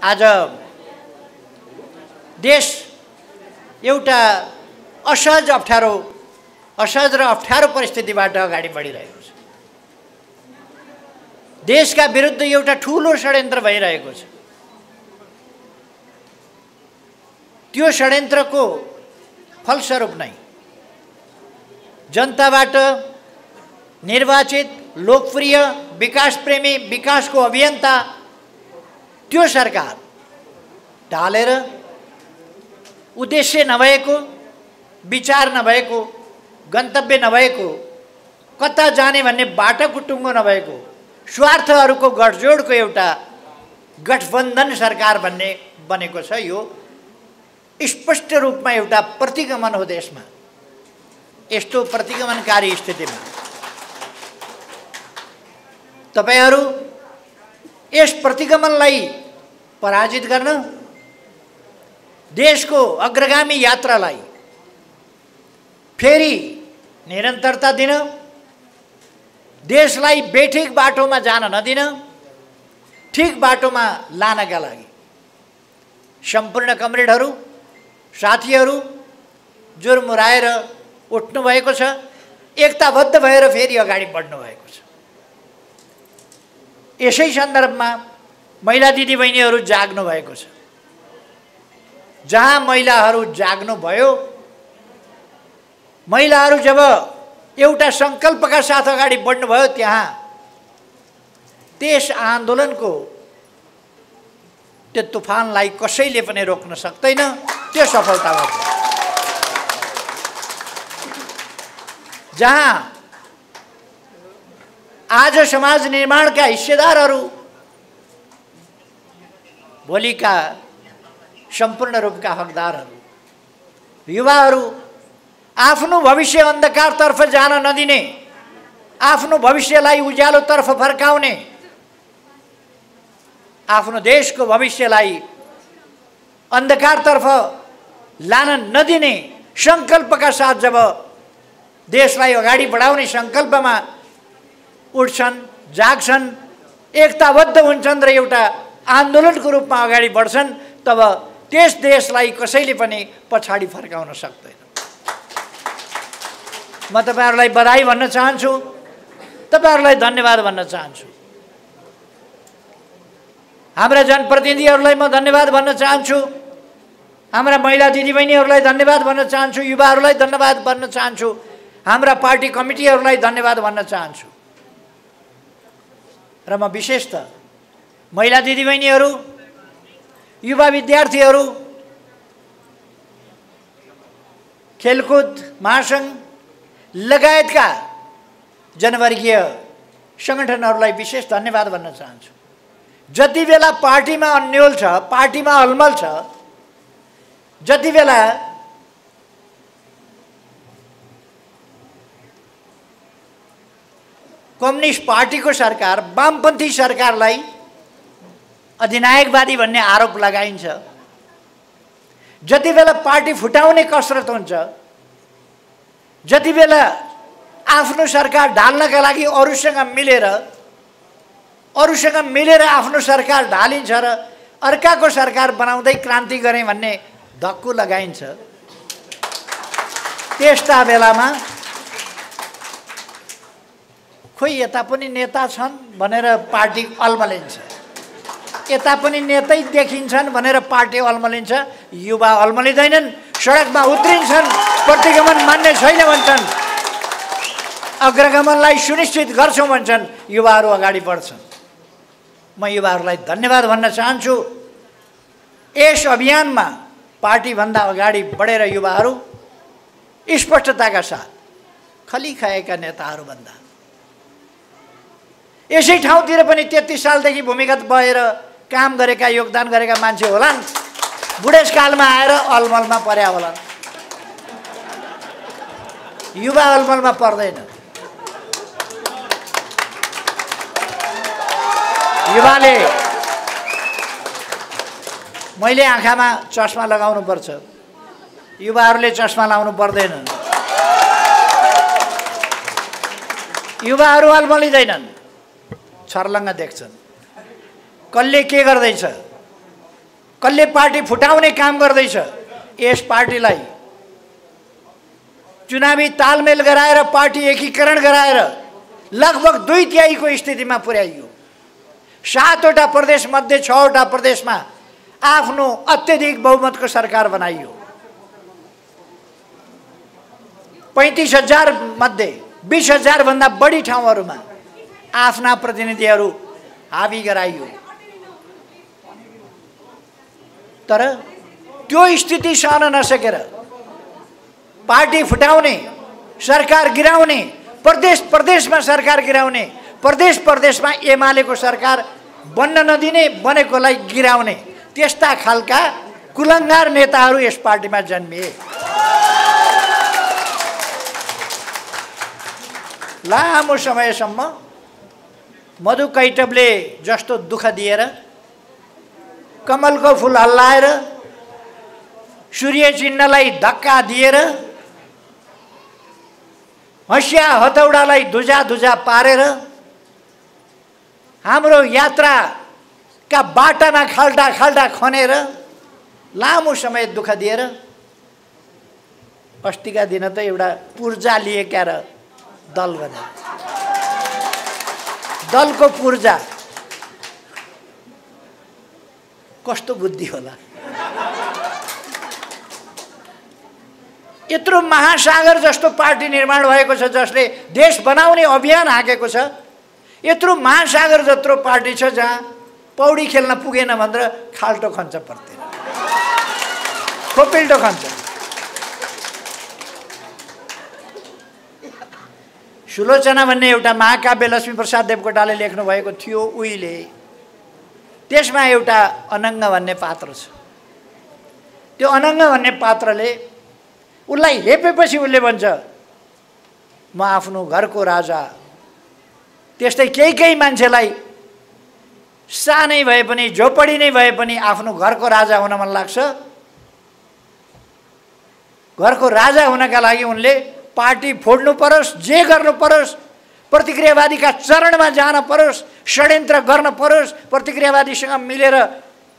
आज देश एउटा असहज र अप्ठ्यारो परिस्थितिबाट अगाडि बढिरहेको छ। देशका विरुद्ध एउटा ठूलो षड्यन्त्र भइरहेको छ। त्यो षड्यन्त्रको फलस्वरूप नै जनताबाट निर्वाचित लोकप्रिय विकासप्रेमी विकासको अभियन्ता त्यो सरकार ढालेर उद्देश्य नभएको, विचार नभएको, गन्तव्य नभएको, कता जाने भन्ने बाटाकुटुङ्गो नभएको, स्वार्थहरूको गठजोडको एउटा गठबन्धन सरकार भन्ने बनेको छ। यो स्पष्ट रूपमा एउटा प्रतिगमन हो देशमा। यस्तो प्रतिगमनकारी स्थितिमा तपाईहरू यस प्रतिगमनलाई पराजित गर्न, देशको अग्रगामी यात्रालाई फेरि निरन्तरता दिन, देशलाई बेठिक बाटोमा जान नदिन, ठिक बाटोमा लानका लागि सम्पूर्ण कमरेडहरू, साथीहरू जुर्मुराएर उठ्नु भएको छ। एकताबद्ध भएर फेरि अगाडि बढ्नु भएको छ। यसै सन्दर्भमा महिला दिदीबहिनीहरू जाग्नु भएको छ। जहाँ महिलाहरू जाग्नु भयो, महिलाहरू जब एउटा सङ्कल्पका साथ अगाडि बढ्नुभयो, त्यहाँ त्यस आन्दोलनको त्यो तुफानलाई कसैले पनि रोक्न सक्दैन। त्यो सफलता भयो। जहाँ आज समाज निर्माणका हिस्सेदारहरू भोलिका सम्पूर्ण रूपका हकदारहरू, युवाहरू आफ्नो भविष्य अन्धकारतर्फ जान नदिने, आफ्नो भविष्यलाई उज्यालोतर्फ फर्काउने, आफ्नो देशको भविष्यलाई अन्धकारतर्फ लान नदिने सङ्कल्पका साथ जब देशलाई अगाडि बढाउने सङ्कल्पमा उठ्छन्, जाग्छन्, एकताबद्ध हुन्छन् र एउटा आन्दोलनको रूपमा अगाडि बढ्छन्, तब त्यस देशलाई कसैले पनि पछाडि फर्काउन सक्दैन। म तपाईहरूलाई बधाई भन्न चाहन्छु, तपाईहरूलाई धन्यवाद भन्न चाहन्छु। हाम्रा जनप्रतिनिधिहरूलाई म धन्यवाद भन्न चाहन्छु। हाम्रा महिला दिदीबहिनीहरूलाई धन्यवाद भन्न चाहन्छु। युवाहरूलाई धन्यवाद भन्न चाहन्छु। हाम्रा पार्टी कमिटीहरूलाई धन्यवाद भन्न चाहन्छु। र म विशेषतः महिला दिदीबहिनीहरू, युवा विद्यार्थीहरू, खेलकुद महासङ्घ लगायतका जनवर्गीय सङ्गठनहरूलाई विशेष धन्यवाद भन्न चाहन्छु। जति बेला पार्टीमा अन्यल छ, पार्टीमा अलमल छ, जति बेला कम्युनिस्ट पार्टीको सरकार, वामपन्थी सरकारलाई अधिनायकवादी भन्ने आरोप लगाइन्छ, जति बेला पार्टी फुटाउने कसरत हुन्छ, जति बेला आफ्नो सरकार ढाल्नका लागि अरूसँग मिलेर आफ्नो सरकार ढालिन्छ र अर्काको सरकार बनाउँदै क्रान्ति गरे भन्ने धक्कु लगाइन्छ, त्यस्ता बेलामा खोइ यता पनि नेता छन् भनेर पार्टी अल्मलिन्छ, यता पनि नेतै देखिन्छन् भनेर पार्टी अल्मलिन्छ। युवा अल्मलिँदैनन्, सडकमा उत्रिन्छन्, प्रतिगमन मान्ने छैन भन्छन्, अग्रगमनलाई सुनिश्चित गर्छौँ भन्छन्, युवाहरू अगाडि बढ्छन्। म युवाहरूलाई धन्यवाद भन्न चाहन्छु। यस अभियानमा पार्टीभन्दा अगाडि बढेर युवाहरू स्पष्टताका साथ खली खाएका नेताहरूभन्दा यसै ठाउँतिर पनि 33 सालदेखि भूमिगत भएर काम गरेका, योगदान गरेका मान्छे होलान्, बुढेसकालमा आएर अलमलमा पर्या होलान्। युवा अलमलमा पर्दैन। युवाले मैले आँखामा चस्मा लगाउनु पर्छ, युवाहरूले चस्मा लाउनु पर्दैन। युवाहरू अलमलिँदैनन्, छर्लङ्ग देख्छन्, कसले के गर्दैछ, कसले पार्टी फुटाउने काम गर्दैछ। यस पार्टीलाई चुनावी तालमेल गराएर पार्टी एकीकरण गराएर लगभग 2/3 को स्थितिमा पुर्याइयो। 7वटा प्रदेश मध्ये 6वटा प्रदेशमा आफ्नो अत्यधिक बहुमतको सरकार बनाइयो। 35,000 मध्ये 20,000 भन्दा बढी ठाउँहरूमा आफ्ना प्रतिनिधिहरू हावी गराइयो। तर त्यो स्थिति सहन नसकेर पार्टी फुटाउने, सरकार गिराउने, प्रदेशमा सरकार गिराउने, प्रदेशमा एमालेको सरकार बन्न नदिने, बनेकोलाई गिराउने त्यस्ता खालका कुलङ्गार नेताहरू यस पार्टीमा जन्मिए। लामो समयसम्म मधु कैटबले जस्तो दुःख दिएर, कमलको फुल हल्लाएर, सूर्य चिन्हलाई धक्का दिएर, हँसिया हतौडालाई धुजा पारेर, हाम्रो यात्राका बाटामा खाल्डा खनेर लामो समय दुःख दिएर अस्तिका दिन त एउटा पूर्जा लिएका र दल बने। दलको पूर्जा कस्तो बुद्धि होला। यत्रो महासागर जस्तो पार्टी निर्माण भएको छ जसले देश बनाउने अभियान हाकेको छ। यत्रो महासागर जत्रो पार्टी छ जहाँ पौडी खेल्न पुगेन भनेर खाल्टो खन्छ पर्दैन, खोपिल्टो खन्छ। सुलोचना भन्ने एउटा महाकाव्य लक्ष्मीप्रसाद देवकोटाले लेख्नु भएको थियो उहिले। त्यसमा एउटा अनङ्ग भन्ने पात्र छ। त्यो अनङ्ग भन्ने पात्रले उसलाई हेपेपछि उसले भन्छ म आफ्नो घरको राजा। त्यस्तै केही मान्छेलाई सानै भए पनि, झोपडी नै भए पनि आफ्नो घरको राजा हुन मन लाग्छ। घरको राजा हुनका लागि उनले पार्टी फोड्नु परोस्, जे गर्नु परोस्, प्रतिक्रियावादीका चरणमा जान परोस्, षड्यन्त्र गर्न परोस्, प्रतिक्रियावादीसँग मिलेर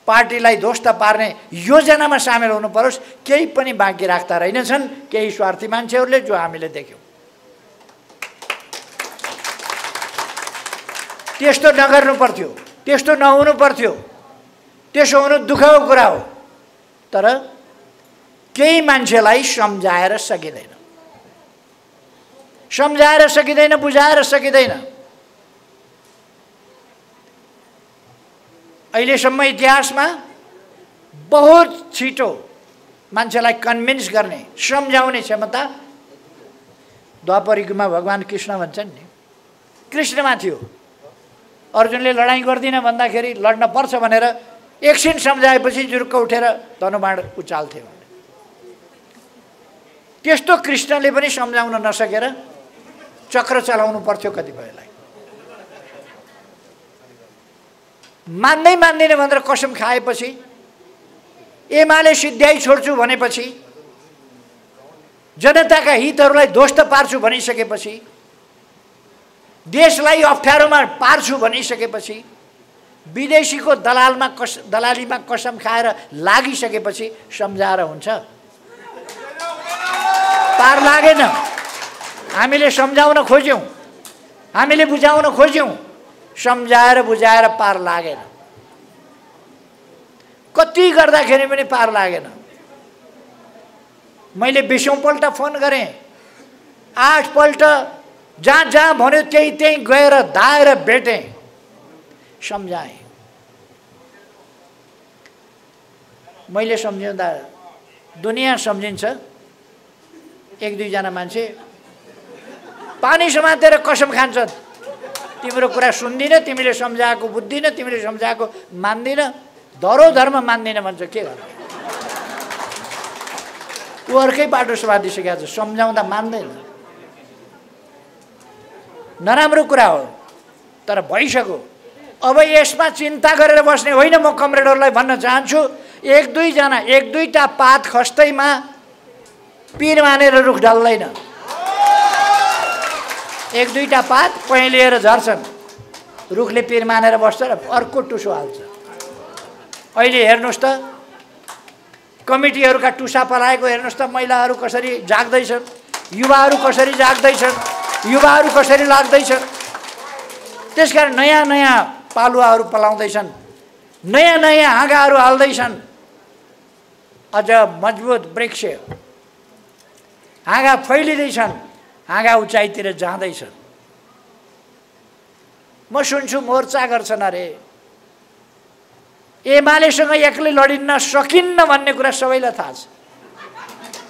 पार्टीलाई ध्वस्त पार्ने योजनामा सामेल हुनु परोस्। केही पनि बाँकी राख्दा रहेनछन् केही स्वार्थी मान्छेहरूले, जो हामीले देख्यौँ। त्यस्तो नगर्नु पर्थ्यो, त्यस्तो नहुनु पर्थ्यो। त्यसो हुनु दुःखको कुरा हो। तर केही मान्छेलाई सम्झाएर सकिँदैन, बुझाएर सकिँदैन। अहिलेसम्म इतिहासमा बहुत छिटो मान्छेलाई कन्भिन्स गर्ने, सम्झाउने क्षमता द्वापर युगमा भगवान कृष्ण भन्छन् नि, कृष्णमा थियो। अर्जुनले लडाइँ गर्दिन भन्दाखेरि लड्न पर्छ भनेर एकछिन सम्झाएपछि जुरुक्क उठेर धनुबाण उचाल्थे। त्यस्तो कृष्णले पनि सम्झाउन नसकेर चक्र चलाउनु पर्थ्यो कतिपयलाई। मान्दैन भनेर कसम खाएपछि, एमाले सिद्ध्याइ छोड्छु भनेपछि, जनताका हितहरूलाई ध्वस्त पार्छु भनिसकेपछि, देशलाई अप्ठ्यारोमा पार्छु भनिसकेपछि, विदेशीको दलालीमा कसम खाएर लागिसकेपछि सम्झाएर हुन्छ? पार लागेन। हामीले सम्झाउन खोज्यौँ, हामीले बुझाउन खोज्यौँ, सम्झाएर बुझाएर पार लागेन। कति गर्दाखेरि पनि पार लागेन। मैले 20औं पल्ट फोन गरेँ, 8 पल्ट जहाँ भन्यो त्यही गएर धाएर भेटेँ, सम्झाएँ। मैले सम्झाउँदा दुनियाँ सम्झिन्छ। 1-2 जना मान्छे पानी समातेर कसम खान्छ, तिम्रो कुरा सुन्दिन, तिमीले सम्झाएको बुझ्दिन, तिमीले सम्झाएको मान्दिन, धर्म मान्दिन भन्छ। के गर्नु? ऊ अर्कै बाटो समातिसकेको छ, सम्झाउँदा मान्दैन। नराम्रो कुरा हो, तर भइसक्यो। अब यसमा चिन्ता गरेर बस्ने होइन। म कमरेडहरूलाई भन्न चाहन्छु, 1-2टा पात खस्दैमा पिर मानेर रुख ढल्दैन। 1-2टा पात पहेँलिएर झर्छन्, रुखले पिर मानेर बस्छ र अर्को टुसो हाल्छ। अहिले हेर्नुस् त कमिटीहरूका टुसा पलाएको हेर्नुस् त महिलाहरू कसरी जाग्दैछन्, युवाहरू कसरी जाग्दैछन्, युवाहरू कसरी लाग्दैछन्। त्यसकारण नयाँ नयाँ पालुवाहरू पलाउँदैछन्, नयाँ नयाँ हाँगाहरू हाल्दैछन्। अझ मजबुत वृक्ष हाँगा फैलिँदैछन्, हाँगा उचाइतिर जाँदैछन्। म सुन्छु मोर्चा गर्छन् अरे, एमालेसँग एक्लै लडिन्न सकिन्न भन्ने कुरा सबैलाई थाहा छ,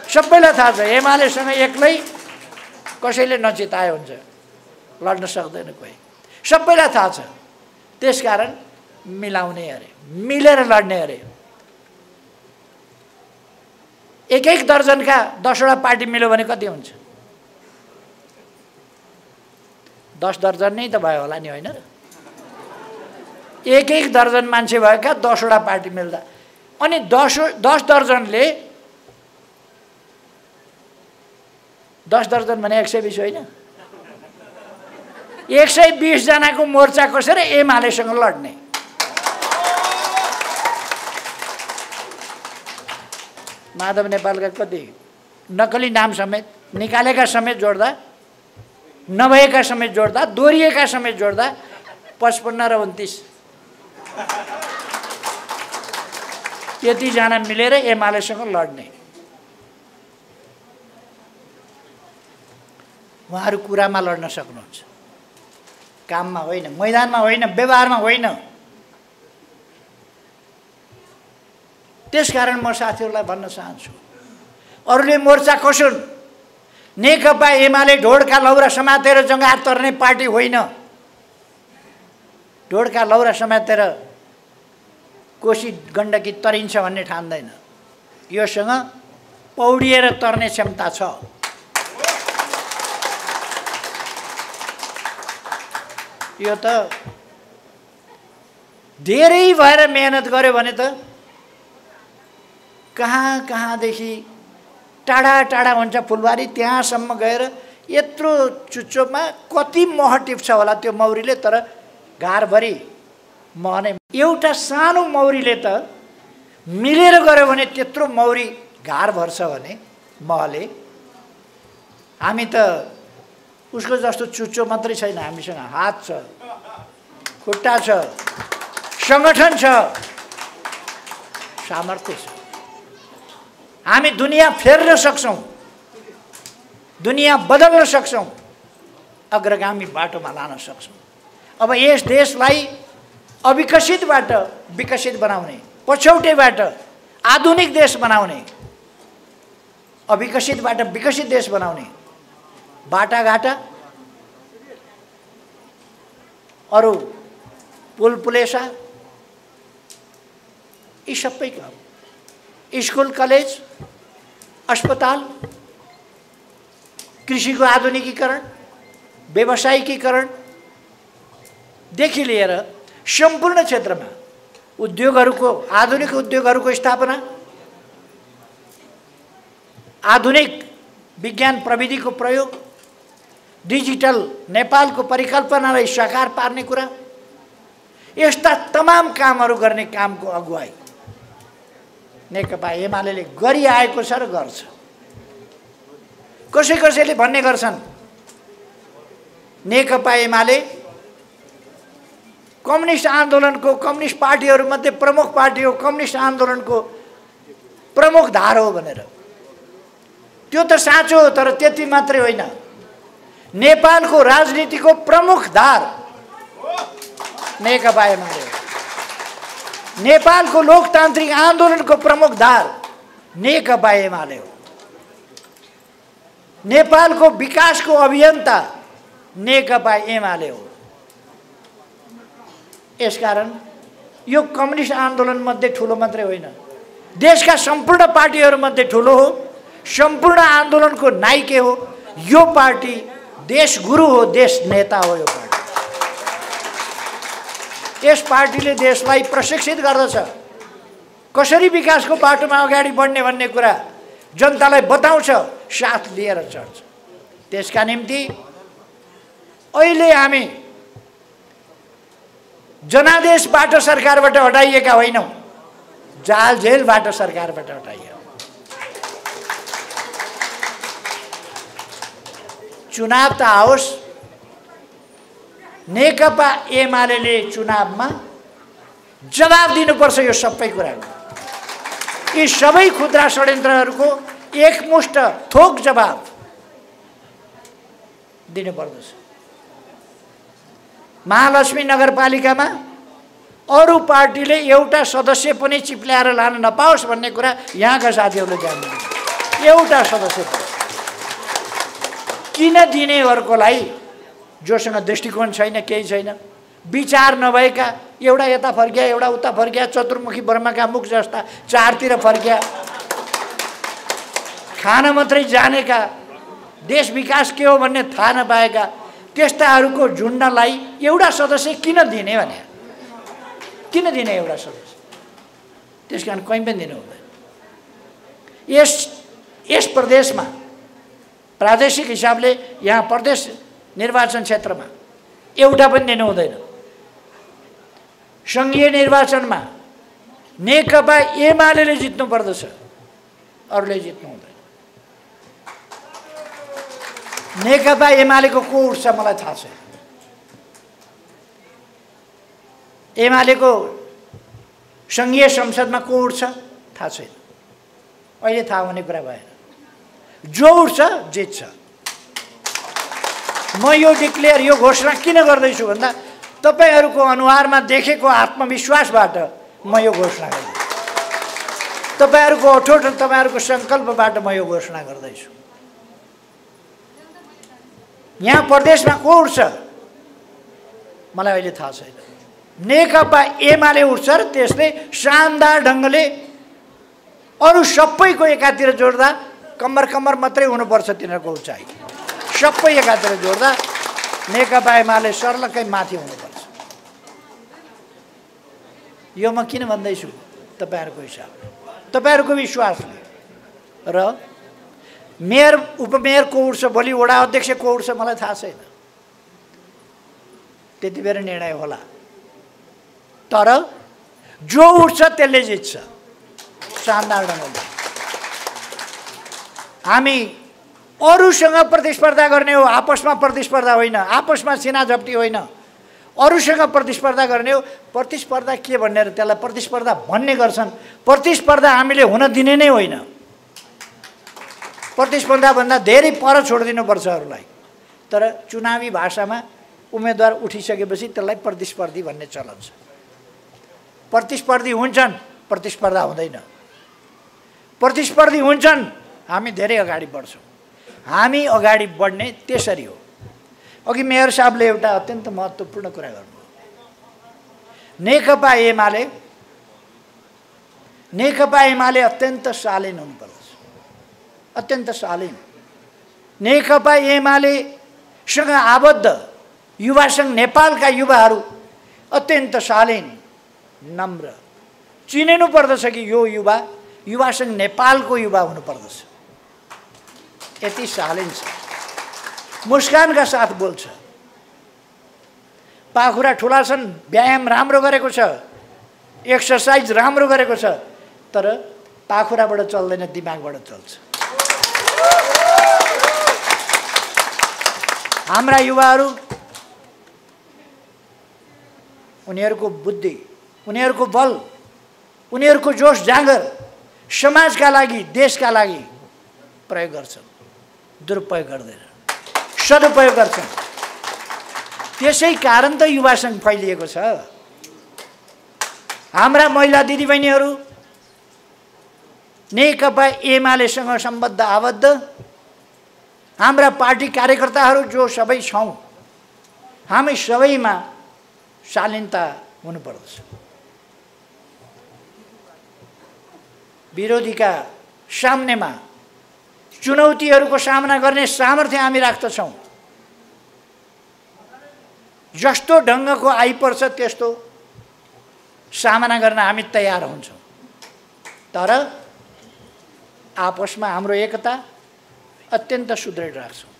सबैलाई थाहा छ। एमालेसँग एक्लै कसैले नचिताए हुन्छ, लड्न सक्दैन कोही, सबैलाई थाहा छ। त्यसकारण मिलाउने अरे, मिलेर लड्ने अरे। एक दर्जनका 10वटा पार्टी मिल्यो भने कति हुन्छ? 10 दर्जन नै त भयो होला नि, होइन र? एक दर्जन मान्छे भएका 10वटा पार्टी मिल्दा, अनि 10 दर्जनले 10 दर्जन भने 120 होइन, 120 जनाको मोर्चा कसेर एमालेसँग लड्ने। माधव नेपालका कति नक्कली नाम समेत निकालेका समेत जोड्दा, नभएका समेत जोड्दा, दोहोरिएका समेत जोड्दा 55 र 29 त्यतिजना मिलेर एमालेसँग लड्ने। उहाँहरू कुरामा लड्न सक्नुहुन्छ, काममा होइन, मैदानमा होइन, व्यवहारमा होइन। त्यसकारण म साथीहरूलाई भन्न चाहन्छु, अरूले मोर्चा कसुन्, नेकपा एमाले ढोडका लौरा समातेर जङ्गार तर्ने पार्टी होइन। ढोडका लौरा समातेर कोशी गण्डकी तरिन्छ भन्ने ठान्दैन। योसँग पौडिएर तर्ने क्षमता छ। यो त धेरै भएर मेहनत गर्यो भने त कहाँ कहाँदेखि टाढा टाढा हुन्छ फुलबारी, त्यहाँसम्म गएर यत्रो चुच्चोमा कति मह टिप्छ होला त्यो मौरीले, तर घारभरि मह नै। एउटा सानो मौरीले त मिलेर गयो भने त्यत्रो मौरी घार भर्छ भने महले। हामी त उसको जस्तो चुच्चो मात्रै छैन, हामीसँग हात छ, खुट्टा छ, सङ्गठन छ, सामर्थ्य छ। हामी दुनियाँ फेर्न सक्छौँ, दुनियाँ बदल्न सक्छौँ, अग्रगामी बाटोमा लान सक्छौँ। अब यस देशलाई अविकसितबाट विकसित बनाउने, पछौटेबाट आधुनिक देश बनाउने, अविकसितबाट विकसित देश बनाउने बाटाघाटा, अरू पुलपुलेसा, यी सबै काम, स्कुल कलेज अस्पताल, कृषिको आधुनिकीकरण, व्यवसायिकीकरणदेखि लिएर सम्पूर्ण क्षेत्रमा उद्योगहरूको, आधुनिक उद्योगहरूको स्थापना, आधुनिक विज्ञान प्रविधिको प्रयोग, डिजिटल नेपालको परिकल्पनालाई साकार पार्ने कुरा, यस्ता तमाम कामहरू गर्ने कामको अगुवाई नेकपा एमाले गरिआएको छ र गर्छ। कसैले भन्ने गर्छन् नेकपा एमाले कम्युनिस्ट आन्दोलनको, कम्युनिस्ट पार्टीहरूमध्ये प्रमुख पार्टी हो, कम्युनिस्ट आन्दोलनको प्रमुख धार हो भनेर। त्यो त साँचो हो, तर त्यति मात्रै होइन। नेपालको राजनीतिको प्रमुख धार नेकपा एमाले हो। नेपालको लोकतान्त्रिक आन्दोलनको प्रमुख धार नेकपा एमाले हो। नेपालको विकासको अभियन्ता नेकपा एमाले हो। यसकारण यो कम्युनिस्ट आन्दोलन मध्ये ठुलो मात्रै होइन, देशका सम्पूर्ण पार्टीहरू मध्ये ठुलो हो, सम्पूर्ण आन्दोलनको नायके हो। यो पार्टी देश गुरु हो, देश नेता हो। यो पार्टी, यस पार्टीले देशलाई प्रशिक्षित गर्दछ, कसरी विकासको बाटोमा अगाडि बढ्ने भन्ने कुरा जनतालाई बताउँछ, साथ लिएर चल्छ। त्यसका निम्ति अहिले हामी जनादेशबाट सरकारबाट हटाइएका होइनौँ, जाल जेलबाट सरकारबाट हटाइयो। चुनाव त आओस्, नेकपा एमाले चुनावमा जवाब दिनुपर्छ यो सबै कुराको। यी सबै खुद्रा षड्यन्त्रहरूको एकमुष्ट थोक जवाब दिनुपर्दछ। महालक्ष्मी नगरपालिकामा अरू पार्टीले एउटा सदस्य पनि चिप्ल्याएर लान नपाओस् भन्ने कुरा यहाँका साथीहरूले ध्यान दिनु। एउटा सदस्य किन दिने अर्कोलाई जोसँग दृष्टिकोण छैन, केही छैन, विचार नभएका, एउटा यता फर्किया एउटा उता फर्किया, चतुर्मुखी ब्रह्मका मुख जस्ता चारतिर फर्किया, खान मात्रै जानेका, देश विकास के हो भन्ने थाहा नपाएका त्यस्ताहरूको झुन्डलाई एउटा सदस्य किन दिने भने? किन दिने एउटा सदस्य? त्यसकारण कहीँ पनि दिनु हुँदैन। यस प्रदेशमा प्रादेशिक हिसाबले यहाँ प्रदेश निर्वाचन क्षेत्रमा एउटा पनि दिनु हुँदैन। सङ्घीय निर्वाचनमा नेकपा एमाले जित्नु पर्दछ, अरूले जित्नु हुँदैन। नेकपा एमालेको को उठ्छ मलाई थाहा छैन। एमालेको सङ्घीय संसदमा को उठ्छ थाहा छैन, अहिले थाहा हुने कुरा भएन। जो उठ्छ जित्छ। म यो डिक्लेयर, यो घोषणा किन गर्दैछु भन्दा तपाईहरूको अनुहारमा देखेको आत्मविश्वासबाट म यो घोषणा गर्दैछु। तपाईहरूको अठोट, तपाईहरूको सङ्कल्पबाट म यो घोषणा गर्दैछु। यहाँ प्रदेशमा को उठ्छ मलाई अहिले थाहा छैन। नेकपा एमाले उठ्छ र त्यसले शानदार ढङ्गले अरू सबैको एकातिर जोड्दा कम्मर कम्मर मात्रै हुनुपर्छ तिनीहरूको उचाइ, सबै एकातिर जोड्दा नेकपा एमाले सर्लक्कै माथि हुनुपर्छ। यो म किन भन्दैछु? तपाईँहरूको हिसाबले, तपाईँहरूको विश्वासले। र मेयर उपमेयर को उठ्छ, भोलि वडा अध्यक्ष को उठ्छ मलाई थाहा छैन, त्यति बेर निर्णय होला। तर जो उठ्छ त्यसले जित्छ शानदार ढङ्गले। हामी अरूसँग प्रतिस्पर्धा गर्ने हो, आपसमा प्रतिस्पर्धा होइन, आपसमा सिनाझप्टी होइन, अरूसँग प्रतिस्पर्धा गर्ने हो। प्रतिस्पर्धा के भनेर त्यसलाई प्रतिस्पर्धा भन्ने गर्छन्। प्रतिस्पर्धा हामीले हुन दिने नै होइन। प्रतिस्पर्धाभन्दा धेरै पर छोडिदिनुपर्छ अरूलाई। तर चुनावी भाषामा उम्मेदवार उठिसकेपछि त्यसलाई प्रतिस्पर्धी भन्ने चलन छ। प्रतिस्पर्धी हुन्छन्, प्रतिस्पर्धा हुँदैन। प्रतिस्पर्धी हुन्छन्, हामी धेरै अगाडि बढ्छौँ। हामी अगाडि बढ्ने त्यसरी हो। अघि मेयर साहबले एउटा अत्यन्त महत्त्वपूर्ण कुरा गर्नुभयो। नेकपा एमाले अत्यन्त शालीन हुनुपर्छ, अत्यन्त शालीन। नेकपा एमालेसँग आबद्ध युवा सङ्घ नेपालका युवाहरू अत्यन्त शालीन, नम्र। चिनिनु पर्दछ कि यो युवा सङ्घ नेपालको युवा हुनुपर्दछ। यति शालीन छ, मुस्कानका साथ बोल्छ। पाखुरा ठुला छन्, व्यायाम राम्रो गरेको छ, एक्सर्साइज राम्रो गरेको छ, तर पाखुराबाट चल्दैन, दिमागबाट चल्छ। हाम्रा युवाहरू, उनीहरूको बुद्धि, उनीहरूको बल, उनीहरूको जोश जाँगर समाजका लागि, देशका लागि प्रयोग गर्छन्, दुरुपयोग गर्दैन, सदुपयोग गर्छन्। त्यसै कारण त युवा सङ्घ फैलिएको छ। हाम्रा महिला दिदीबहिनीहरू नेकपा एमालेसँग सम्बद्ध आबद्ध, हाम्रा पार्टी कार्यकर्ताहरू जो सबै छौँ, हामी सबैमा शालीनता हुनुपर्दछ। विरोधीका सामनेमा चुनौतीहरूको सामना गर्ने सामर्थ्य हामी राख्दछौँ। जस्तो ढङ्गको आइपर्छ त्यस्तो सामना गर्न हामी तयार हुन्छौँ। तर आपसमा हाम्रो एकता अत्यन्त सुदृढ राख्छौँ।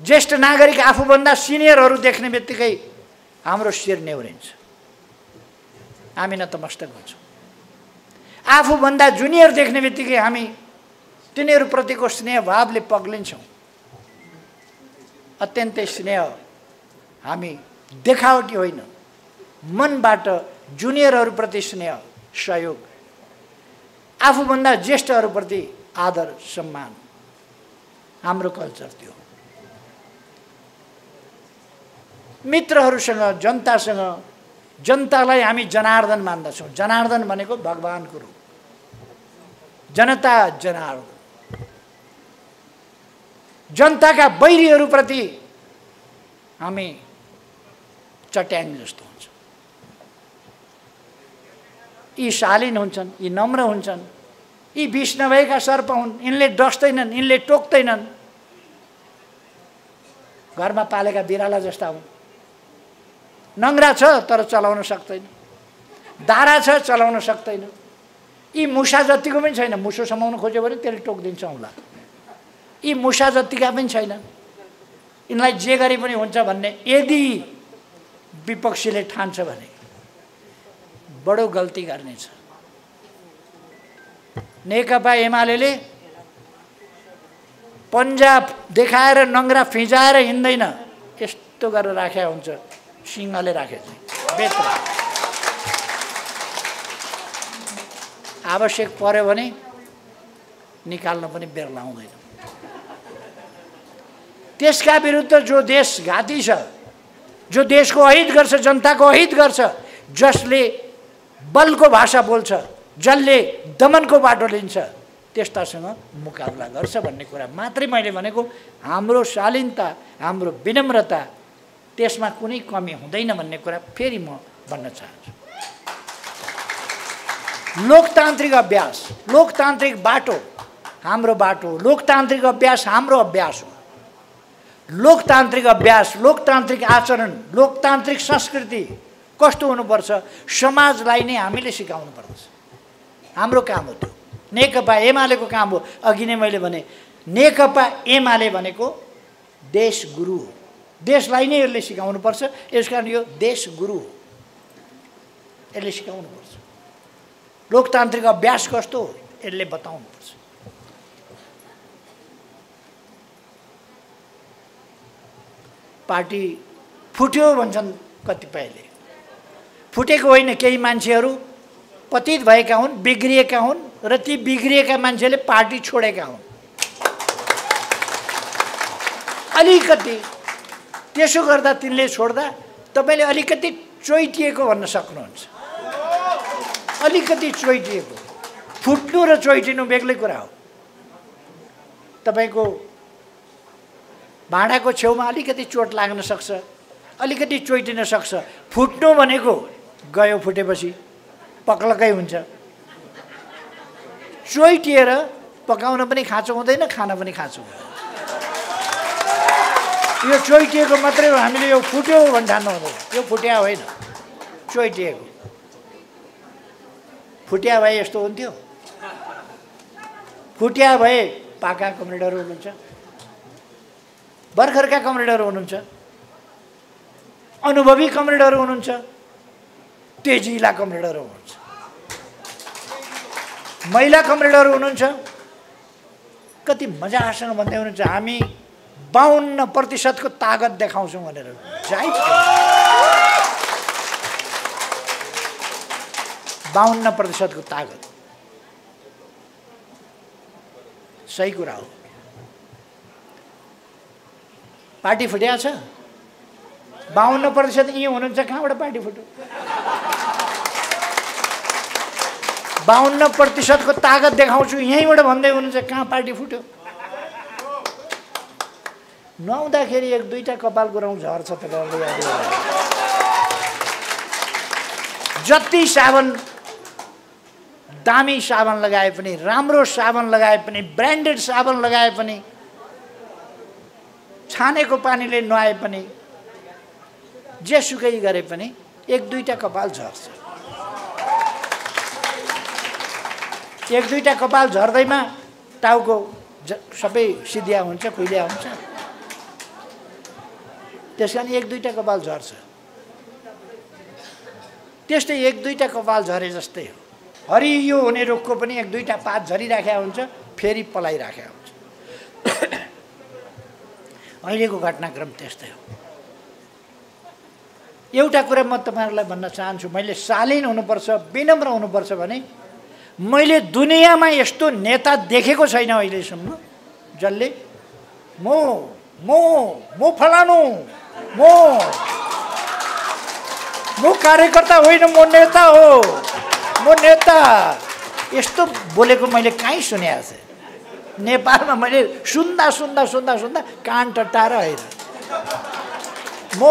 ज्येष्ठ नागरिक आफूभन्दा सिनियरहरू देख्ने बित्तिकै हाम्रो शिर नेउरिन्छ। हामी नतमस्तक हुन्छौँ। आफूभन्दा जुनियर देख्ने बित्तिकै हामी तिनीहरूप्रतिको स्नेह भावले पग्लिन्छौँ। अत्यन्तै स्नेह हामी देखावटी होइन, मनबाट जुनियरहरूप्रति स्नेह, सहयोग, आफूभन्दा ज्येष्ठहरूप्रति आदर सम्मान, हाम्रो कल्चर त्यो। मित्रहरूसँग, जनतासँग, जनतालाई हामी जनार्दन मान्दछौँ। जनार्दन भनेको भगवानको रूप, जनता जनार्दन। जनताका बैरीहरूप्रति हामी चट्याङ जस्तो हुन्छ। यी शालीन हुन्छन्, यी नम्र हुन्छन्, यी विष नभएका सर्प हुन्। यिनले डस्दैनन्, यिनले टोक्दैनन्। घरमा पालेका बिराला जस्ता हुन्। नङ्ग्रा छ तर चलाउन सक्दैन, दारा छ चलाउन सक्दैन। यी मुसा जतिको पनि छैन। मुसो समाउन खोज्यो भने त्यसले टोकिदिन्छ औँला। यी मुसा जतिका पनि छैनन्। यिनलाई जे गरे पनि हुन्छ भन्ने यदि विपक्षीले ठान्छ भने बडो गल्ती गर्नेछ। नेकपा एमाले पन्जा देखाएर नङ्ग्रा फिजाएर हिँड्दैन, यस्तो गरेर राखेको हुन्छ, सिंहले राखेको चाहिँ बेत्र। आवश्यक पर्यो भने निकाल्न पनि बेर लाउँदैन। त्यसका विरुद्ध जो देशघाती छ, जो देशको अहित गर्छ, जनताको अहित गर्छ, जसले बलको भाषा बोल्छ, जसले दमनको बाटो लिन्छ, त्यस्तासँग मुकाबला गर्छ भन्ने कुरा मात्रै मैले भनेको। हाम्रो शालीनता, हाम्रो विनम्रता, त्यसमा कुनै कमी हुँदैन भन्ने कुरा फेरि म भन्न चाहन्छु। लोकतान्त्रिक अभ्यास, लोकतान्त्रिक बाटो हाम्रो बाटो, लोकतान्त्रिक अभ्यास हाम्रो अभ्यास हो। लोकतान्त्रिक अभ्यास, लोकतान्त्रिक आचरण, लोकतान्त्रिक संस्कृति कस्तो हुनुपर्छ, समाजलाई नै हामीले सिकाउनु पर्दछ। हाम्रो काम हो त्यो। नेकपा एमालेको काम हो। अघि नै मैले भने नेकपा एमाले भनेको देश गुरु हो। देशलाई नै यसले सिकाउनुपर्छ। यसकारण यो देश गुरु हो, यसले सिकाउनुपर्छ। लोकतान्त्रिक अभ्यास कस्तो हो यसले बताउनुपर्छ। पार्टी फुट्यो भन्छन् कतिपयले। फुटेको होइन, केही मान्छेहरू पतित भएका हुन्, बिग्रिएका हुन् र ती बिग्रिएका मान्छेले पार्टी छोडेका हुन्। अलिकति त्यसो गर्दा तिनले छोड्दा तपाईँले अलिकति चोइटिएको भन्न सक्नुहुन्छ। अलिकति चोइटिएको। फुट्नु र चोइटिनु बेग्लै कुरा हो। तपाईँको भाँडाको छेउमा अलिकति चोट लाग्न सक्छ, अलिकति चोइटिन सक्छ। फुट्नु भनेको गयो, फुटेपछि पक्लकै हुन्छ। चोइटिएर पकाउन पनि खाँचो हुँदैन, खान पनि खाँचो हुँदैन। यो चोइटिएको मात्रै हो। हामीले यो फुट्यो भन्न ठान्नु हुँदैन। यो फुट्या होइन, चोइटिएको। फुट्या भए यस्तो हुन्थ्यो? फुट्या भए पाका कमरेडहरू हुनुहुन्छ, भर्खरका कमरेडहरू हुनुहुन्छ, अनुभवी कमरेडहरू हुनुहुन्छ, तेजिला कमरेडहरू हुनुहुन्छ, महिला कमरेडहरू हुनुहुन्छ। कति मजासँग भन्दै हुनुहुन्छ हामी 52% को ताकत देखाउँछौँ भनेर। जाइ 52% को ताकत सही कुरा हो। पार्टी फुट्या छ। 52% यहीँ हुनुहुन्छ, कहाँबाट पार्टी फुट्यो? 52% को ताकत देखाउँछु यहीँबाट भन्दै हुनुहुन्छ, कहाँ पार्टी फुट्यो? नुहाउँदाखेरि एक दुईटा कपालको रौँ झर्छ त। जति साबन, दामी साबन लगाए पनि, राम्रो साबन लगाए पनि, ब्रान्डेड साबन लगाए पनि, छानेको पानीले नुहाए पनि, जेसुकै गरे पनि एक दुईटा कपाल झर्छ। एक दुईटा कपाल झर्दैमा टाउको सबै सिधिया हुन्छ, खुइलिया हुन्छ। त्यसकारण एक दुईटा कपाल झर्छ। त्यस्तै एक दुईटा कपाल झरे जस्तै हो। हरियो हुने रुखको पनि एक दुईटा पात झरिराखेको हुन्छ, फेरि पलाइराखेको हुन्छ। अहिलेको घटनाक्रम त्यस्तै हो। एउटा कुरा म तपाईँहरूलाई भन्न चाहन्छु, मैले शालीन हुनुपर्छ, विनम्र हुनुपर्छ भने मैले दुनियाँमा यस्तो नेता देखेको छैन अहिलेसम्म जसले म फलानु, म कार्यकर्ता होइन, म नेता हो, म नेता, यस्तो बोलेको मैले कहीँ सुनेको थिएँ। नेपालमा मैले सुन्दा कान टट्टाएर होइन, म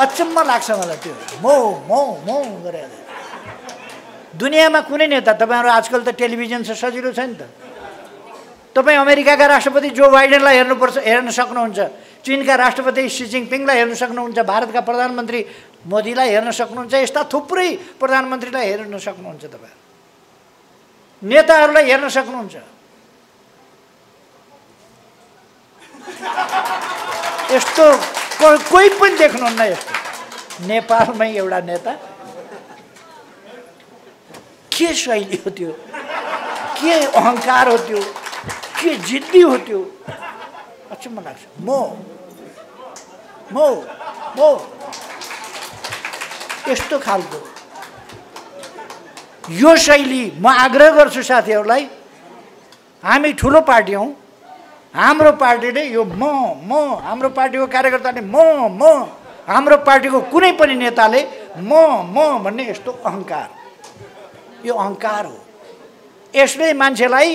अचम्म लाग्छ मलाई त्यो म गरेर। दुनियाँमा कुनै नेता, तपाईँहरू आजकल त टेलिभिजन छ, सजिलो छ नि त। तपाईँ अमेरिकाका राष्ट्रपति जो बाइडेनलाई हेर्न सक्नुहुन्छ, चीनका राष्ट्रपति सी जिनपिङलाई हेर्न सक्नुहुन्छ, भारतका प्रधानमन्त्री मोदीलाई हेर्न सक्नुहुन्छ, यस्ता थुप्रै प्रधानमन्त्रीलाई हेर्न सक्नुहुन्छ, तपाईँ नेताहरूलाई हेर्न सक्नुहुन्छ। यस्तो कोही पनि देख्नुहुन्न। यस्तो नेपालमै एउटा नेता, के शैली हो त्यो, के अहङ्कार हो त्यो, के जिद्दी हो त्यो, अचम्म लाग्छ। म यस्तो खालको यो शैली, म आग्रह गर्छु साथीहरूलाई, हामी ठुलो पार्टी हौँ, हाम्रो पार्टीले यो हाम्रो पार्टीको कार्यकर्ताले हाम्रो पार्टीको कुनै पनि नेताले म भन्ने यस्तो अहङ्कार, यो अहङ्कार हो। यसले मान्छेलाई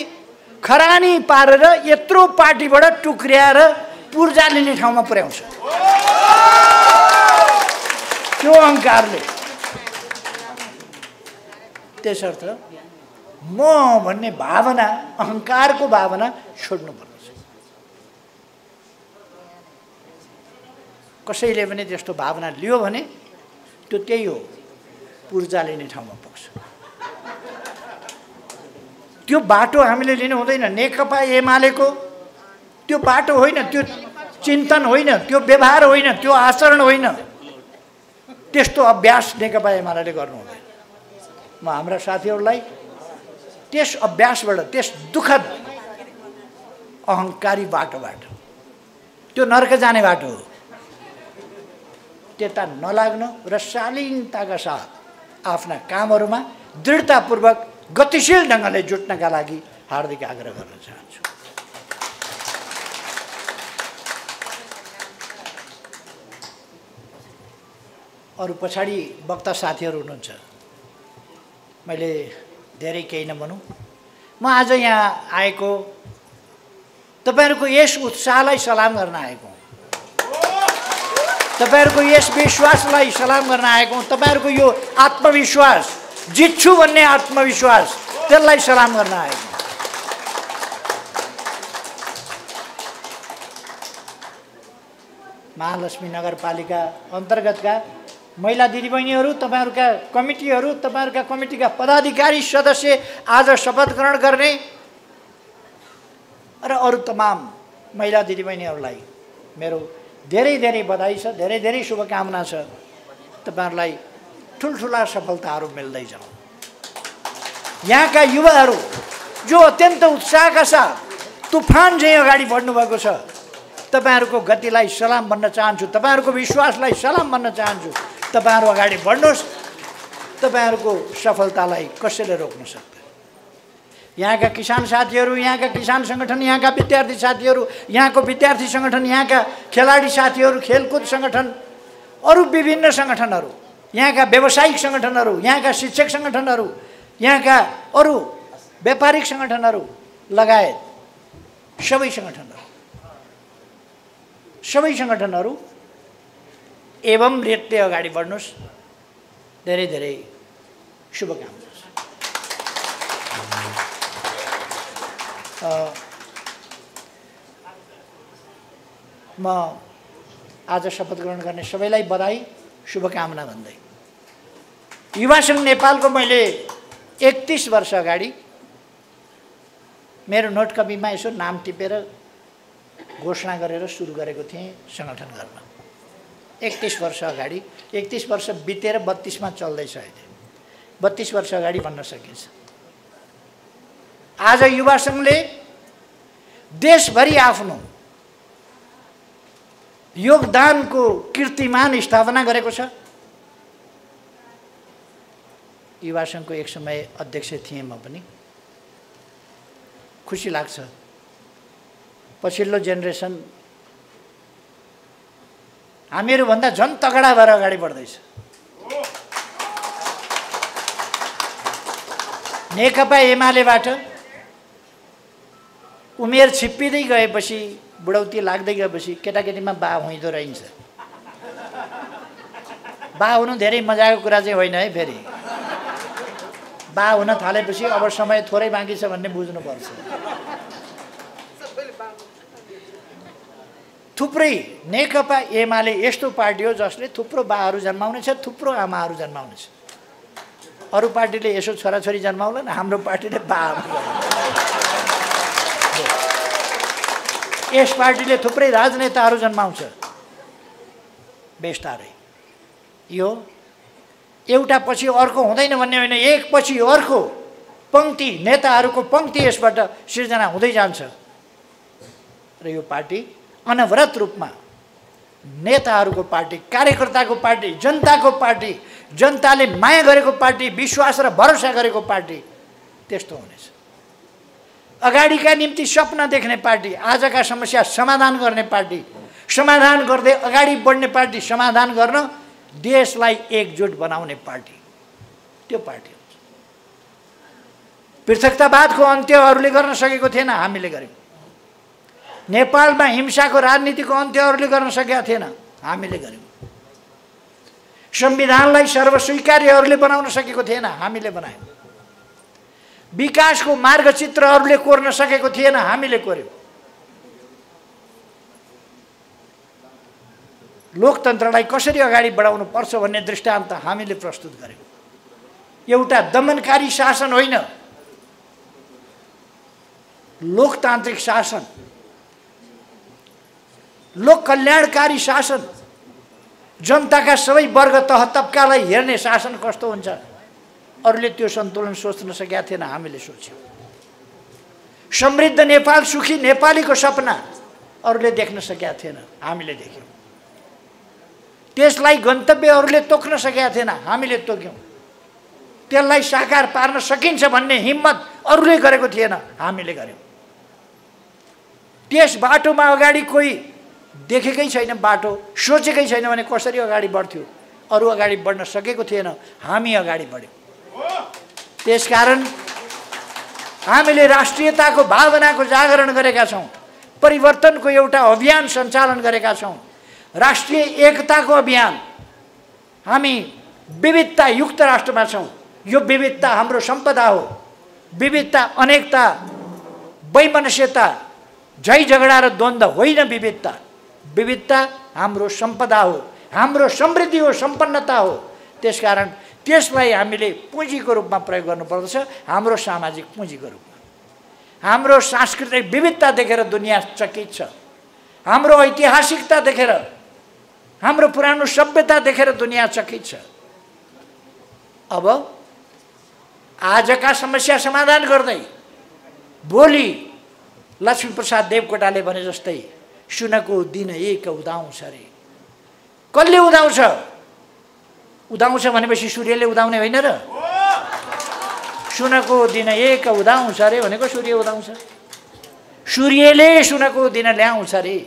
खरानी पारेर यत्रो पार्टीबाट टुक्र्याएर पूर्जा लिने ठाउँमा पुर्याउँछ त्यो अहङ्कारले। त्यसर्थ म भन्ने भावना, अहङ्कारको भावना छोड्नुपर्छ। कसैले पनि त्यस्तो भावना लियो भने त्यो त्यही हो, पूर्जा लिने ठाउँमा पुग्छ। त्यो बाटो हामीले लिनु हुँदैन। नेकपा एमालेको त्यो बाटो होइन, त्यो चिन्तन होइन, त्यो व्यवहार होइन, त्यो आचरण होइन, त्यस्तो अभ्यास नेकपा एमाले गर्नु हुँदैन। म हाम्रा साथीहरूलाई त्यस अभ्यासबाट, त्यस दुःखद अहङ्कारी बाटोबाट, त्यो नर्क जाने बाटो हो, त्यता नलाग्नु र शालीनताका साथ आफ्ना कामहरूमा दृढतापूर्वक गतिशील ढङ्गले जुट्नका लागि हार्दिक आग्रह गर्न चाहन्छु। अरू पछाडि वक्ता साथीहरू हुनुहुन्छ, मैले धेरै केही नभनौँ। म आज यहाँ आएको तपाईँहरूको यस उत्साहलाई सलाम गर्न आएको हुँ, तपाईँहरूको यस विश्वासलाई सलाम गर्न आएको हुँ, तपाईँहरूको यो आत्मविश्वास, जित्छु भन्ने आत्मविश्वास, त्यसलाई सलाम गर्न आएको। महालक्ष्मी नगरपालिका अन्तर्गतका महिला दिदीबहिनीहरू, तपाईँहरूका कमिटीहरू, तपाईँहरूका कमिटीका पदाधिकारी सदस्य आज शपथ ग्रहण गर्ने र अरू तमाम महिला दिदीबहिनीहरूलाई मेरो धेरै धेरै बधाई छ, धेरै धेरै शुभकामना छ। तपाईँहरूलाई ठुल्ठुला सफलताहरू मिल्दै जाउँ। यहाँका युवाहरू जो अत्यन्त उत्साहका साथ तुफान चाहिँ अगाडि बढ्नुभएको छ, तपाईँहरूको गतिलाई सलाम भन्न चाहन्छु, तपाईँहरूको विश्वासलाई सलाम भन्न चाहन्छु। तपाईँहरू अगाडि बढ्नुहोस्, तपाईँहरूको सफलतालाई कसैले रोक्न सक्दैन। यहाँका किसान साथीहरू, यहाँका किसान सङ्गठन, यहाँका विद्यार्थी साथीहरू, यहाँको विद्यार्थी सङ्गठन, यहाँका खेलाडी साथीहरू, खेलकुद सङ्गठन, अरू विभिन्न सङ्गठनहरू, यहाँका व्यावसायिक सङ्गठनहरू, यहाँका शिक्षक सङ्गठनहरू, यहाँका अरू व्यापारिक सङ्गठनहरू लगायत सबै सङ्गठनहरू एवं नृत्य अगाडि बढ्नुहोस्। धेरै धेरै शुभकामना। म आज शपथ ग्रहण गर्ने सबैलाई बधाई शुभकामना भन्दै, युवा सङ्घ नेपालको मैले 31 वर्ष अगाडि मेरो नोटकपीमा यसो नाम टिपेर घोषणा गरेर सुरु गरेको थिएँ सङ्गठन गर्न। 31 वर्ष अगाडि, 31 वर्ष बितेर 32 मा चल्दैछ अहिले। 32 वर्ष अगाडि भन्न सकिन्छ। आज युवा सङ्घले देशभरि आफ्नो योगदानको कीर्तिमान स्थापना गरेको छ। युवा सङ्घको एक समय अध्यक्ष थिएँ म पनि। खुसी लाग्छ पछिल्लो जेनेरेसन हामीहरूभन्दा झन् तगडा भएर अगाडि बढ्दैछ। नेकपा एमालेबाट उमेर छिप्पिँदै गएपछि, बुढौती लाग्दै गएपछि केटाकेटीमा बा हुँदो रहन्छ। बा हुनु धेरै मजाको कुरा चाहिँ होइन है। फेरि बा हुन थालेपछि अब समय थोरै बाँकी छ भन्ने बुझ्नुपर्छ। थुप्रै नेकपा एमाले यस्तो पार्टी हो जसले थुप्रो बाहरू जन्माउने छ, थुप्रो आमाहरू जन्माउने छ। अरू पार्टीले यसो छोराछोरी जन्माउला, हाम्रो पार्टीले बा आमा जन्माउँछ। यस पार्टीले थुप्रै राजनेताहरू जन्माउँछ। बेस्तारै यो एउटा पछि अर्को हुँदैन भन्ने होइन, एक पछि अर्को पङ्क्ति नेताहरूको पङ्क्ति यसबाट सिर्जना हुँदै जान्छ। र यो पार्टी अनवरत रूपमा नेताहरूको पार्टी, कार्यकर्ताको पार्टी, जनताको पार्टी, जनताले माया गरेको पार्टी, विश्वास र भरोसा गरेको पार्टी त्यस्तो हुनेछ। अगाडिका निम्ति सपना देख्ने पार्टी, आजका समस्या समाधान गर्ने पार्टी, समाधान गर्दै अगाडि बढ्ने पार्टी, समाधान गर्न देशलाई एकजुट बनाउने पार्टी, त्यो पार्टी हुन्छ। पृथकतावादको अन्त्य अरूले गर्न सकेको थिएन, हामीले गर्यौँ। नेपालमा हिंसाको राजनीतिको अन्त्य अरूले गर्न सकेका थिएन, हामीले गर्यौँ। संविधानलाई सर्वस्वीकार्य अरूले बनाउन सकेको थिएन, हामीले बनायौँ। विकासको मार्गचित्र अरूले कोर्न सकेको थिएन, हामीले कोर्यौँ। लोकतन्त्रलाई कसरी अगाडि बढाउनु पर्छ भन्ने दृष्टान्त हामीले प्रस्तुत गर्यौँ। एउटा दमनकारी शासन होइन, लोकतान्त्रिक शासन, लोक कल्याणकारी शासन, जनताका सबै वर्ग तह तब्कालाई हेर्ने शासन कस्तो हुन्छ अरूले त्यो सन्तुलन सोच्न सकेका थिएन, हामीले सोच्यौँ। समृद्ध नेपाल, सुखी नेपालीको सपना अरूले देख्न सकेका थिएन, हामीले देख्यौँ। त्यसलाई गन्तव्य अरूले तोक्न सकेका थिएन, हामीले तोक्यौँ। त्यसलाई साकार पार्न सकिन्छ भन्ने हिम्मत अरूले गरेको थिएन, हामीले गर्यौँ। त्यस बाटोमा अगाडि कोही देखेकै छैन, बाटो सोचेकै छैन भने कसरी अगाडि बढ्थ्यो? अरू अगाडि बढ्न सकेको थिएन, हामी अगाडि बढ्यौँ। त्यसकारण हामीले राष्ट्रियताको भावनाको जागरण गरेका छौँ, परिवर्तनको एउटा अभियान सञ्चालन गरेका छौँ, राष्ट्रिय एकताको अभियान। हामी विविधता युक्त राष्ट्रमा छौँ। यो विविधता हाम्रो सम्पदा हो। विविधता अनेकता, वैमनस्यता, झै झगडा र द्वन्द्व होइन। विविधता विविधता हाम्रो सम्पदा हो, हाम्रो समृद्धि हो, सम्पन्नता हो। त्यसकारण त्यसलाई हामीले पुँजीको रूपमा प्रयोग गर्नुपर्दछ, हाम्रो सामाजिक पुँजीको रूपमा। हाम्रो सांस्कृतिक विविधता देखेर दुनियाँ चकित छ। हाम्रो ऐतिहासिकता देखेर, हाम्रो पुरानो सभ्यता देखेर दुनियाँ चकित छ। अब आजका समस्या समाधान गर्दै भोलि लक्ष्मीप्रसाद देवकोटाले भने जस्तै सुनको दिन एक उदाउँछ रे। कसले उदाउँछ? उदाउँछ भनेपछि सूर्यले उदाउने होइन र? सुनको दिन एक उदाउँछ रे भनेको सूर्य उदाउँछ। सूर्यले सुनको दिन ल्याउँछ रे।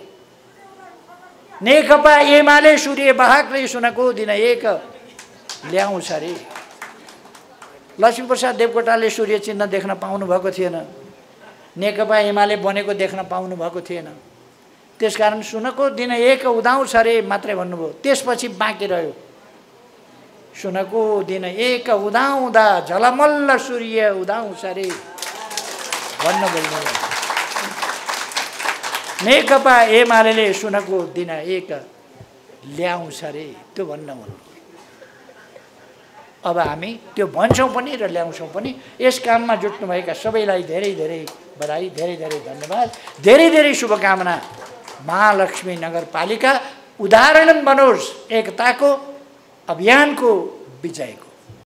नेकपा एमाले सूर्य बाहकले सुनको दिन एक ल्याउँछ रे। लक्ष्मीप्रसाद देवकोटाले सूर्य चिन्ह देख्न पाउनु भएको थिएन, नेकपा एमाले बनेको देख्न पाउनु भएको थिएन। त्यसकारण सुनको दिन एक उदाउँछ रे मात्रै भन्नुभयो। त्यसपछि बाँकी रह्यो सुनको दिन एक उदाउँदा झलमल्ल सूर्य उदाउँछ रे भन्नुभयो। नेकपा एमाले सुनको दिन एक ल्याउँछ रे त्यो भन्न भन्नु। अब हामी त्यो भन्छौँ पनि र ल्याउँछौँ पनि। यस काममा जुट्नुभएका सबैलाई धेरै धेरै बधाई, धेरै धेरै धन्यवाद, धेरै धेरै शुभकामना। महालक्ष्मी नगरपालिका उदाहरण बनोस् एकताको, अभियानको, विजयको।